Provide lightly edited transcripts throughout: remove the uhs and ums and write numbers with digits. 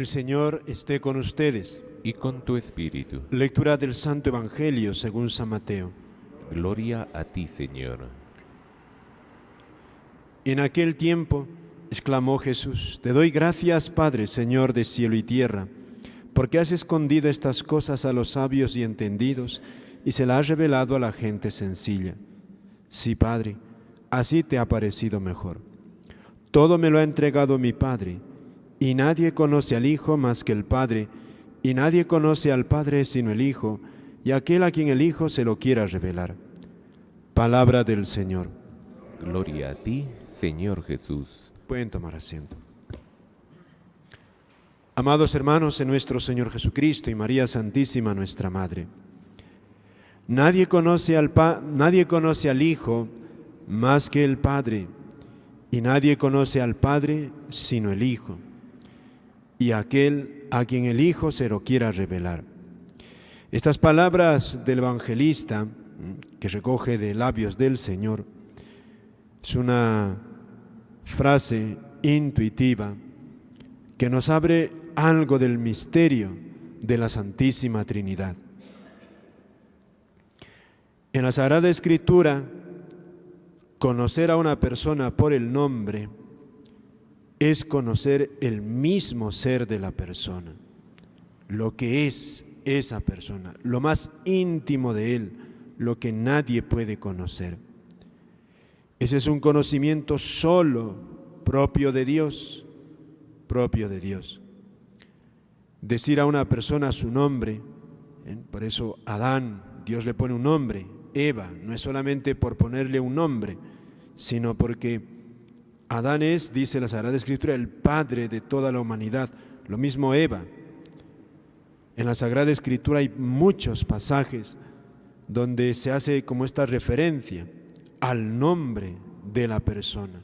El Señor esté con ustedes. Y con tu espíritu. Lectura del Santo Evangelio según San Mateo. Gloria a ti, Señor. En aquel tiempo exclamó Jesús: Te doy gracias, Padre, Señor de cielo y tierra, porque has escondido estas cosas a los sabios y entendidos y se las has revelado a la gente sencilla. Sí, Padre, así te ha parecido mejor. Todo me lo ha entregado mi Padre, y nadie conoce al Hijo más que el Padre, y nadie conoce al Padre sino el Hijo, y aquel a quien el Hijo se lo quiera revelar. Palabra del Señor. Gloria a ti, Señor Jesús. Pueden tomar asiento. Amados hermanos en nuestro Señor Jesucristo y María Santísima, nuestra Madre, nadie conoce al Hijo más que el Padre, y nadie conoce al Padre sino el Hijo, y aquel a quien el Hijo se lo quiera revelar. Estas palabras del evangelista, que recoge de labios del Señor, es una frase intuitiva que nos abre algo del misterio de la Santísima Trinidad. En la Sagrada Escritura, conocer a una persona por el nombre es conocer el mismo ser de la persona, lo que es esa persona, lo más íntimo de él, lo que nadie puede conocer. Ese es un conocimiento solo propio de Dios, propio de Dios. Decir a una persona su nombre, por eso Adán, Dios le pone un nombre, Eva, no es solamente por ponerle un nombre, sino porque Adán es, dice la Sagrada Escritura, el padre de toda la humanidad, lo mismo Eva. En la Sagrada Escritura hay muchos pasajes donde se hace como esta referencia al nombre de la persona,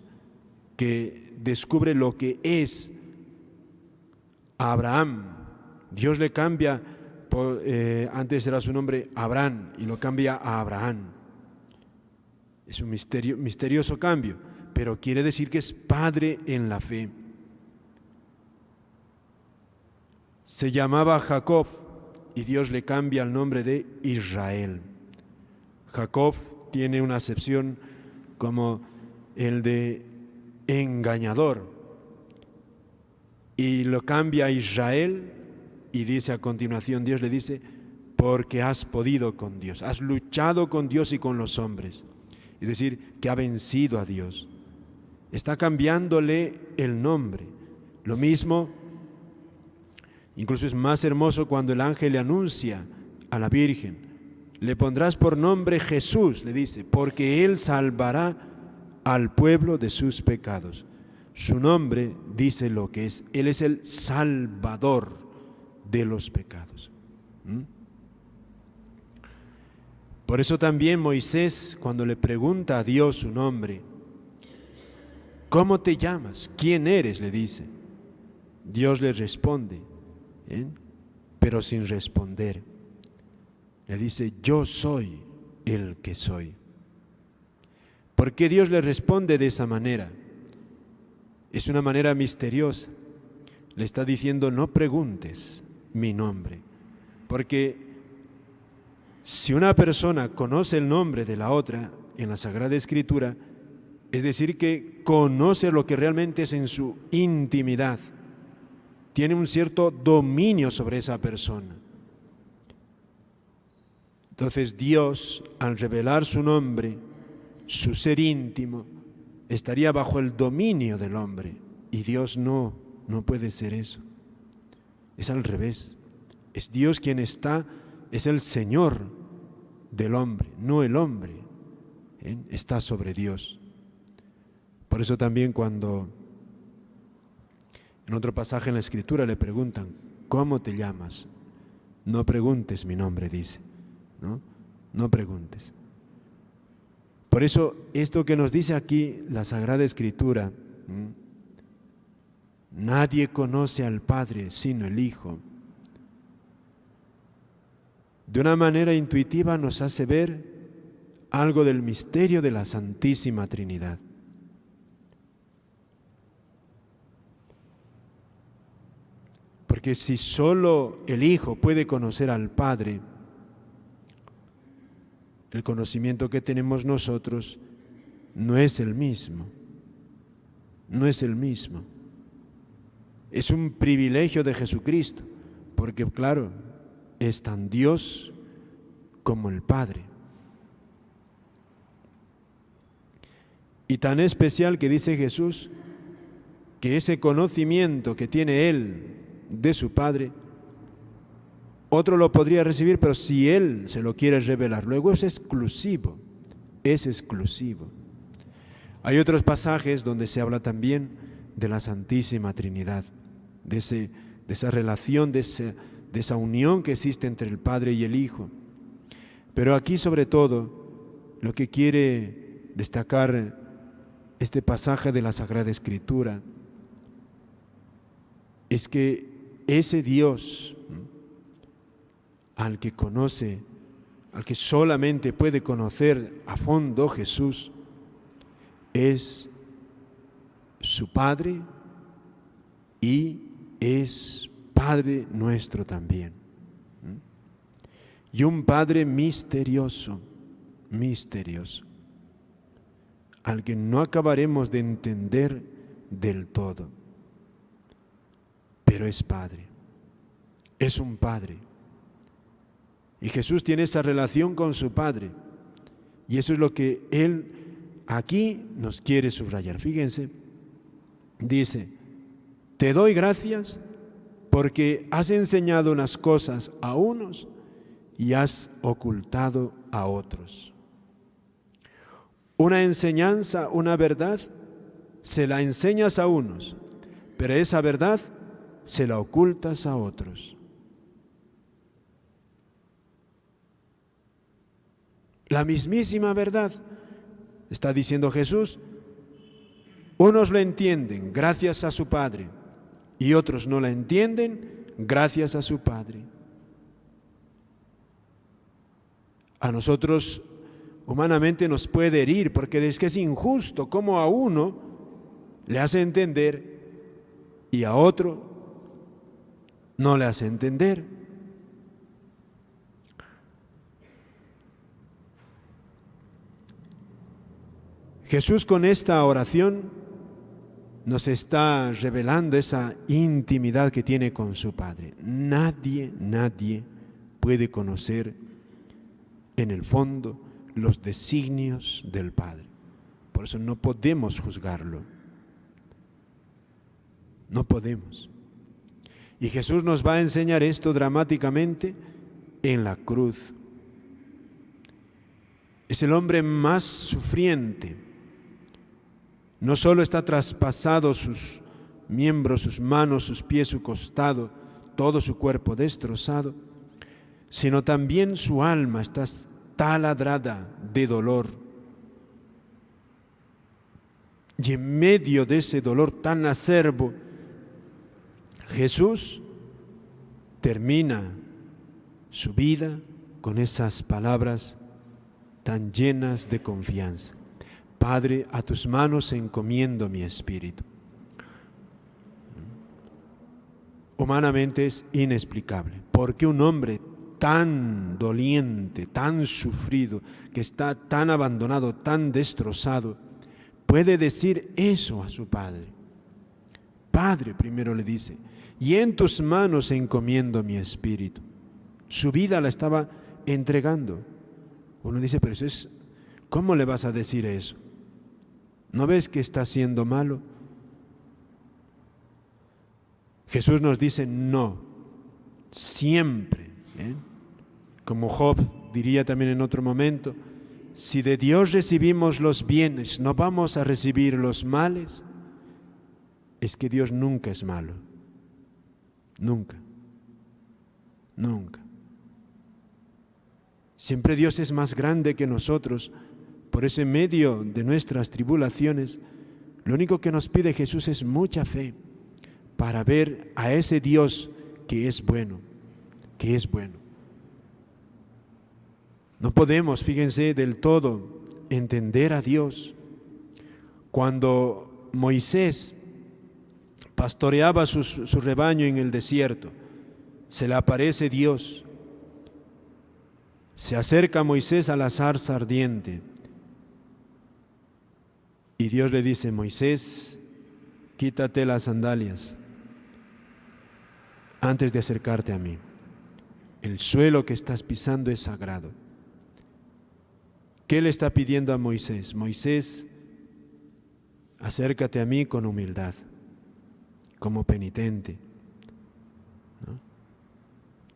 que descubre lo que es a Abraham. Dios le cambia, antes era su nombre Abraham y lo cambia a Abraham. Es un misterioso cambio, pero quiere decir que es padre en la fe. Se llamaba Jacob y Dios le cambia el nombre de Israel. Jacob tiene una acepción como el de engañador y lo cambia a Israel y dice a continuación, Dios le dice, porque has podido con Dios, has luchado con Dios y con los hombres. Es decir, que ha vencido a Dios. Está cambiándole el nombre. Lo mismo, incluso es más hermoso cuando el ángel le anuncia a la Virgen, le pondrás por nombre Jesús, le dice, porque Él salvará al pueblo de sus pecados. Su nombre dice lo que es, Él es el Salvador de los pecados. Por eso también Moisés, cuando le pregunta a Dios su nombre, ¿cómo te llamas? ¿Quién eres?, le dice. Dios le responde, pero sin responder. Le dice, yo soy el que soy. ¿Por qué Dios le responde de esa manera? Es una manera misteriosa. Le está diciendo, no preguntes mi nombre, porque si una persona conoce el nombre de la otra en la Sagrada Escritura, es decir, que conoce lo que realmente es en su intimidad, tiene un cierto dominio sobre esa persona. Entonces Dios, al revelar su nombre, su ser íntimo, estaría bajo el dominio del hombre, y Dios no puede ser eso. Es al revés. Es Dios quien está, es el Señor del hombre, no el hombre, está sobre Dios. Por eso también cuando en otro pasaje en la Escritura le preguntan, ¿cómo te llamas? No preguntes mi nombre, dice, no preguntes. Por eso esto que nos dice aquí la Sagrada Escritura, nadie conoce al Padre sino el Hijo, de una manera intuitiva nos hace ver algo del misterio de la Santísima Trinidad. Porque si solo el Hijo puede conocer al Padre, el conocimiento que tenemos nosotros no es el mismo. No es el mismo. Es un privilegio de Jesucristo, porque claro, es tan Dios como el Padre. Y tan especial que dice Jesús que ese conocimiento que tiene Él de su Padre, otro lo podría recibir, pero si Él se lo quiere revelar, luego es exclusivo, es exclusivo. Hay otros pasajes donde se habla también de la Santísima Trinidad, de esa relación, de esa unión que existe entre el Padre y el Hijo. Pero aquí sobre todo lo que quiere destacar este pasaje de la Sagrada Escritura es que ese Dios al que conoce, al que solamente puede conocer a fondo Jesús, es su Padre y es Padre nuestro también. Y un Padre misterioso, misterioso, al que no acabaremos de entender del todo. Pero es Padre, es un Padre. Y Jesús tiene esa relación con su Padre. Y eso es lo que Él aquí nos quiere subrayar. Fíjense, dice, te doy gracias porque has enseñado unas cosas a unos y has ocultado a otros. Una enseñanza, una verdad, se la enseñas a unos, pero esa verdad se la ocultas a otros. La mismísima verdad, está diciendo Jesús, unos lo entienden gracias a su Padre y otros no la entienden gracias a su Padre. A nosotros humanamente nos puede herir porque es que es injusto cómo a uno le hace entender y a otro no le hace entender. Jesús con esta oración nos está revelando esa intimidad que tiene con su Padre. Nadie puede conocer en el fondo los designios del Padre. Por eso no podemos juzgarlo. No podemos. Y Jesús nos va a enseñar esto dramáticamente en la cruz. Es el hombre más sufriente. No solo está traspasado sus miembros, sus manos, sus pies, su costado, todo su cuerpo destrozado, sino también su alma está taladrada de dolor. Y en medio de ese dolor tan acerbo, Jesús termina su vida con esas palabras tan llenas de confianza. Padre, a tus manos encomiendo mi espíritu. Humanamente es inexplicable. ¿Por qué un hombre tan doliente, tan sufrido, que está tan abandonado, tan destrozado, puede decir eso a su Padre? Padre, primero le dice, y en tus manos encomiendo mi espíritu. Su vida la estaba entregando. Uno dice, pero eso es, ¿cómo le vas a decir eso? ¿No ves que está siendo malo? Jesús nos dice, no, siempre, como Job diría también en otro momento, si de Dios recibimos los bienes, ¿no vamos a recibir los males? Es que Dios nunca es malo, nunca, nunca. Siempre Dios es más grande que nosotros. Por ese medio de nuestras tribulaciones, lo único que nos pide Jesús es mucha fe para ver a ese Dios que es bueno, que es bueno. No podemos, fíjense, del todo entender a Dios. Cuando Moisés pastoreaba su rebaño en el desierto. Se le aparece Dios. Se acerca Moisés a la zarza ardiente. Y Dios le dice: Moisés, quítate las sandalias antes de acercarte a mí. El suelo que estás pisando es sagrado. ¿Qué le está pidiendo a Moisés? Moisés, acércate a mí con humildad, como penitente, ¿no?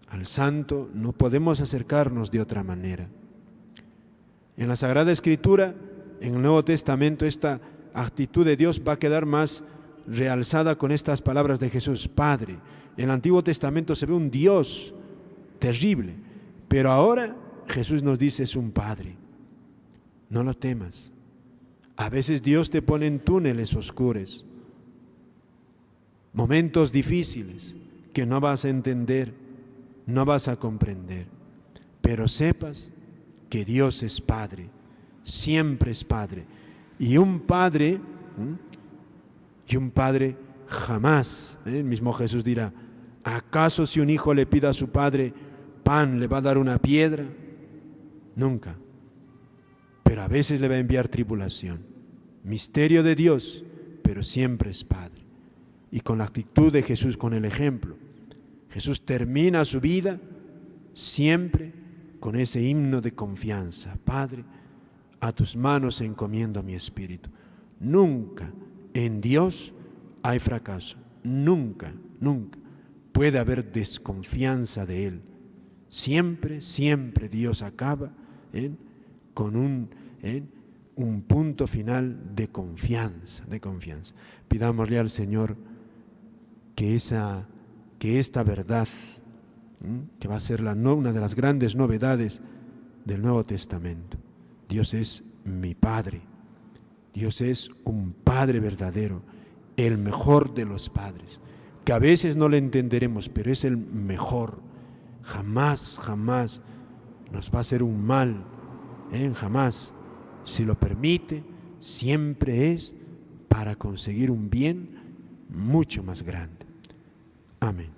Al santo no podemos acercarnos de otra manera. En la Sagrada Escritura, en el Nuevo Testamento, esta actitud de Dios va a quedar más realzada con estas palabras de Jesús: Padre. En el Antiguo Testamento se ve un Dios terrible, pero ahora Jesús nos dice: es un Padre. No lo temas. A veces Dios te pone en túneles oscuros, momentos difíciles que no vas a entender, no vas a comprender, pero sepas que Dios es Padre, siempre es Padre. Y un Padre jamás, el mismo Jesús dirá: ¿acaso si un hijo le pide a su padre pan, le va a dar una piedra? Nunca. Pero a veces le va a enviar tribulación. Misterio de Dios, pero siempre es Padre. Y con la actitud de Jesús, con el ejemplo, Jesús termina su vida siempre con ese himno de confianza: Padre, a tus manos encomiendo mi espíritu. Nunca en Dios hay fracaso. Nunca, nunca puede haber desconfianza de Él. Siempre, siempre Dios acaba con un punto final de confianza, de confianza. Pidámosle al Señor que esta verdad, que va a ser una de las grandes novedades del Nuevo Testamento: Dios es mi Padre. Dios es un Padre verdadero, el mejor de los padres, que a veces no le entenderemos, pero es el mejor. Jamás, jamás nos va a hacer un mal, jamás. Si lo permite, siempre es para conseguir un bien mucho más grande. Amén.